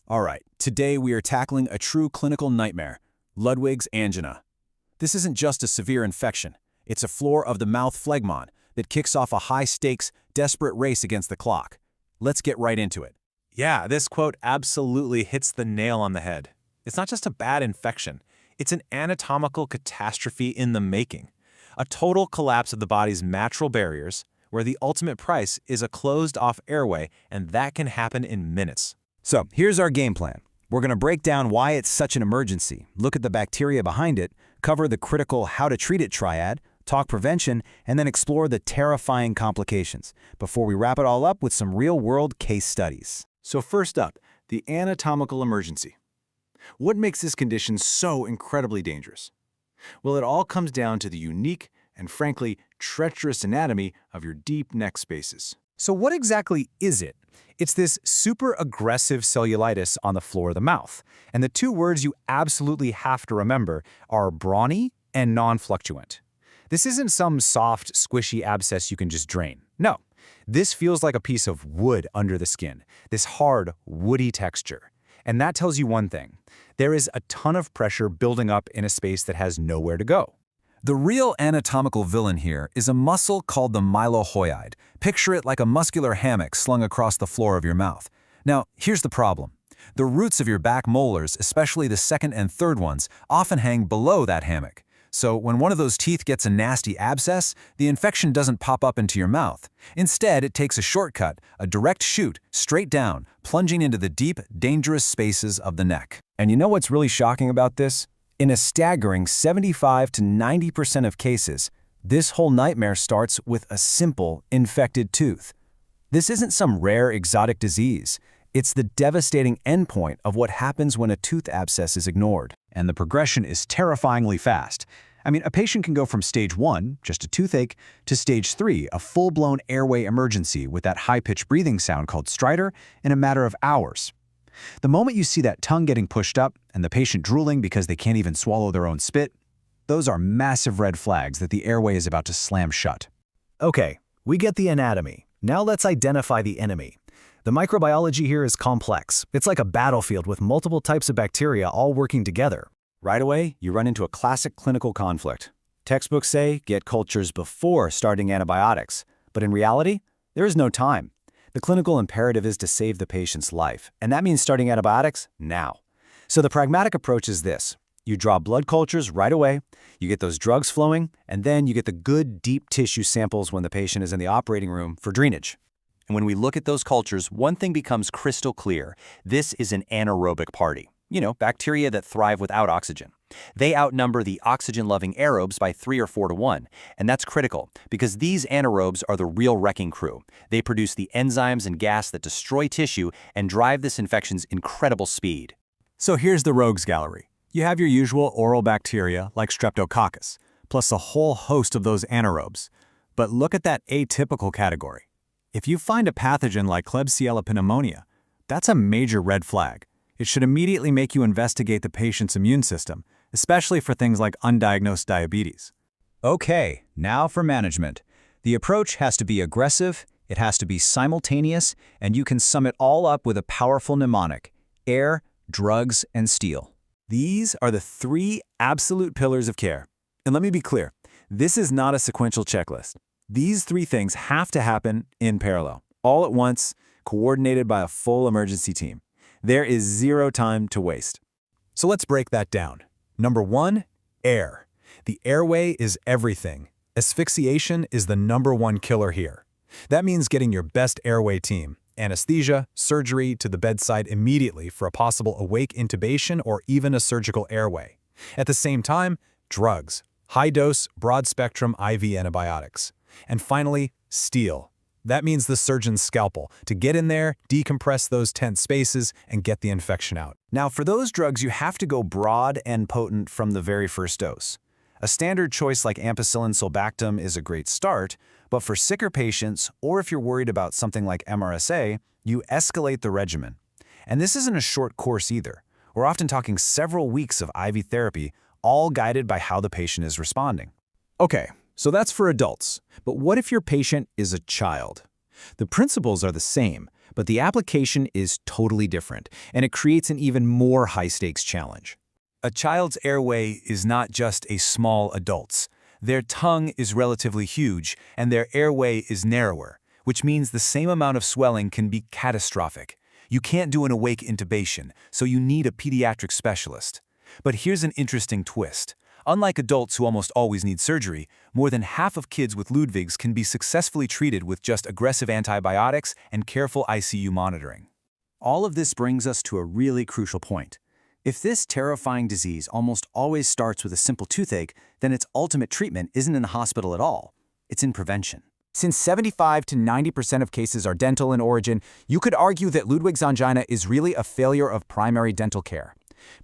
All right, today we are tackling a true clinical nightmare, Ludwig's angina. This isn't just a severe infection. It's a floor-of-the-mouth phlegmon that kicks off a high-stakes, desperate race against the clock. Let's get right into it. Yeah, this quote absolutely hits the nail on the head. It's not just a bad infection. It's an anatomical catastrophe in the making. A total collapse of the body's natural barriers, where the ultimate price is a closed-off airway, and that can happen in minutes. So here's our game plan. We're going to break down why it's such an emergency, look at the bacteria behind it, cover the critical how to treat it triad, talk prevention, and then explore the terrifying complications before we wrap it all up with some real-world case studies. So first up, the anatomical emergency. What makes this condition so incredibly dangerous? Well, it all comes down to the unique and frankly treacherous anatomy of your deep neck spaces. So what exactly is it? It's this super aggressive cellulitis on the floor of the mouth. And the two words you absolutely have to remember are brawny and non-fluctuant. This isn't some soft, squishy abscess you can just drain. No, this feels like a piece of wood under the skin, this hard, woody texture. And that tells you one thing. There is a ton of pressure building up in a space that has nowhere to go. The real anatomical villain here is a muscle called the mylohyoid. Picture it like a muscular hammock slung across the floor of your mouth. Now, here's the problem. The roots of your back molars, especially the second and third ones, often hang below that hammock. So when one of those teeth gets a nasty abscess, the infection doesn't pop up into your mouth. Instead, it takes a shortcut, a direct shoot, straight down, plunging into the deep, dangerous spaces of the neck. And you know what's really shocking about this? In a staggering 75 to 90% of cases, this whole nightmare starts with a simple, infected tooth. This isn't some rare exotic disease. It's the devastating endpoint of what happens when a tooth abscess is ignored. And the progression is terrifyingly fast. I mean, a patient can go from stage 1, just a toothache, to stage 3, a full-blown airway emergency with that high-pitched breathing sound called stridor, in a matter of hours. The moment you see that tongue getting pushed up and the patient drooling because they can't even swallow their own spit, those are massive red flags that the airway is about to slam shut. Okay, we get the anatomy. Now let's identify the enemy. The microbiology here is complex. It's like a battlefield with multiple types of bacteria all working together. Right away, you run into a classic clinical conflict. Textbooks say get cultures before starting antibiotics, but in reality, there is no time. The clinical imperative is to save the patient's life, and that means starting antibiotics now. So the pragmatic approach is this. You draw blood cultures right away, you get those drugs flowing, and then you get the good deep tissue samples when the patient is in the operating room for drainage. And when we look at those cultures, one thing becomes crystal clear. This is an anaerobic party. You know, bacteria that thrive without oxygen. They outnumber the oxygen-loving aerobes by 3 or 4 to 1. And that's critical, because these anaerobes are the real wrecking crew. They produce the enzymes and gas that destroy tissue and drive this infection's incredible speed. So here's the rogues gallery. You have your usual oral bacteria like Streptococcus, plus a whole host of those anaerobes. But look at that atypical category. If you find a pathogen like Klebsiella pneumonia, that's a major red flag. It should immediately make you investigate the patient's immune system, especially for things like undiagnosed diabetes. Okay, now for management. The approach has to be aggressive, it has to be simultaneous, and you can sum it all up with a powerful mnemonic: air, drugs, and steel. These are the 3 absolute pillars of care. And let me be clear, this is not a sequential checklist. These 3 things have to happen in parallel, all at once, coordinated by a full emergency team. There is 0 time to waste. So let's break that down. Number 1, air. The airway is everything. Asphyxiation is the #1 killer here. That means getting your best airway team, anesthesia, surgery to the bedside immediately for a possible awake intubation or even a surgical airway. At the same time, drugs, high-dose, broad-spectrum IV antibiotics. And finally, steel. That means the surgeon's scalpel to get in there, decompress those tense spaces, and get the infection out. Now, for those drugs, you have to go broad and potent from the very first dose. A standard choice like ampicillin sulbactam is a great start, but for sicker patients, or if you're worried about something like MRSA, you escalate the regimen. And this isn't a short course either. We're often talking several weeks of IV therapy, all guided by how the patient is responding. Okay, so that's for adults. But what if your patient is a child? The principles are the same. But the application is totally different, and it creates an even more high-stakes challenge. A child's airway is not just a small adult's. Their tongue is relatively huge, and their airway is narrower, which means the same amount of swelling can be catastrophic. You can't do an awake intubation, so you need a pediatric specialist. But here's an interesting twist. Unlike adults who almost always need surgery, more than half of kids with Ludwig's can be successfully treated with just aggressive antibiotics and careful ICU monitoring. All of this brings us to a really crucial point. If this terrifying disease almost always starts with a simple toothache, then its ultimate treatment isn't in the hospital at all. It's in prevention. Since 75 to 90% of cases are dental in origin, you could argue that Ludwig's angina is really a failure of primary dental care.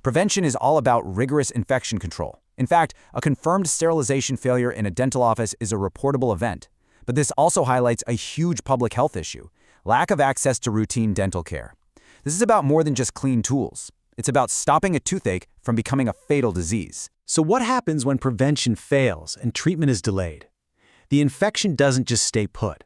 Prevention is all about rigorous infection control. In fact, a confirmed sterilization failure in a dental office is a reportable event. But this also highlights a huge public health issue: lack of access to routine dental care. This is about more than just clean tools. It's about stopping a toothache from becoming a fatal disease. So what happens when prevention fails and treatment is delayed? The infection doesn't just stay put.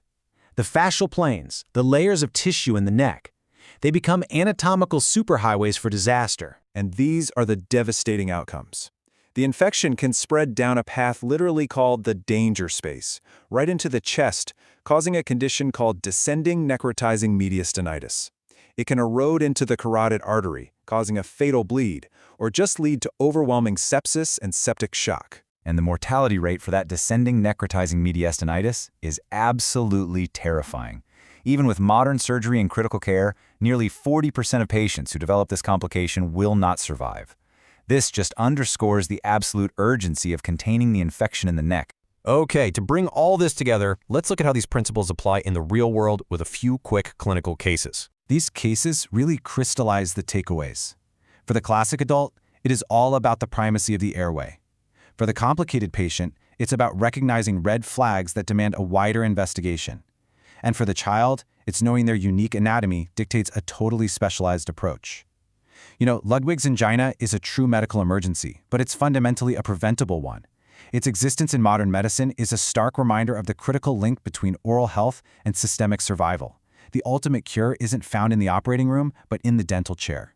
The fascial planes, the layers of tissue in the neck, they become anatomical superhighways for disaster. And these are the devastating outcomes. The infection can spread down a path literally called the danger space, right into the chest, causing a condition called descending necrotizing mediastinitis. It can erode into the carotid artery, causing a fatal bleed, or just lead to overwhelming sepsis and septic shock. And the mortality rate for that descending necrotizing mediastinitis is absolutely terrifying. Even with modern surgery and critical care, nearly 40% of patients who develop this complication will not survive. This just underscores the absolute urgency of containing the infection in the neck. Okay, to bring all this together, let's look at how these principles apply in the real world with a few quick clinical cases. These cases really crystallize the takeaways. For the classic adult, it is all about the primacy of the airway. For the complicated patient, it's about recognizing red flags that demand a wider investigation. And for the child, it's knowing their unique anatomy dictates a totally specialized approach. You know, Ludwig's angina is a true medical emergency, but it's fundamentally a preventable one. Its existence in modern medicine is a stark reminder of the critical link between oral health and systemic survival. The ultimate cure isn't found in the operating room, but in the dental chair.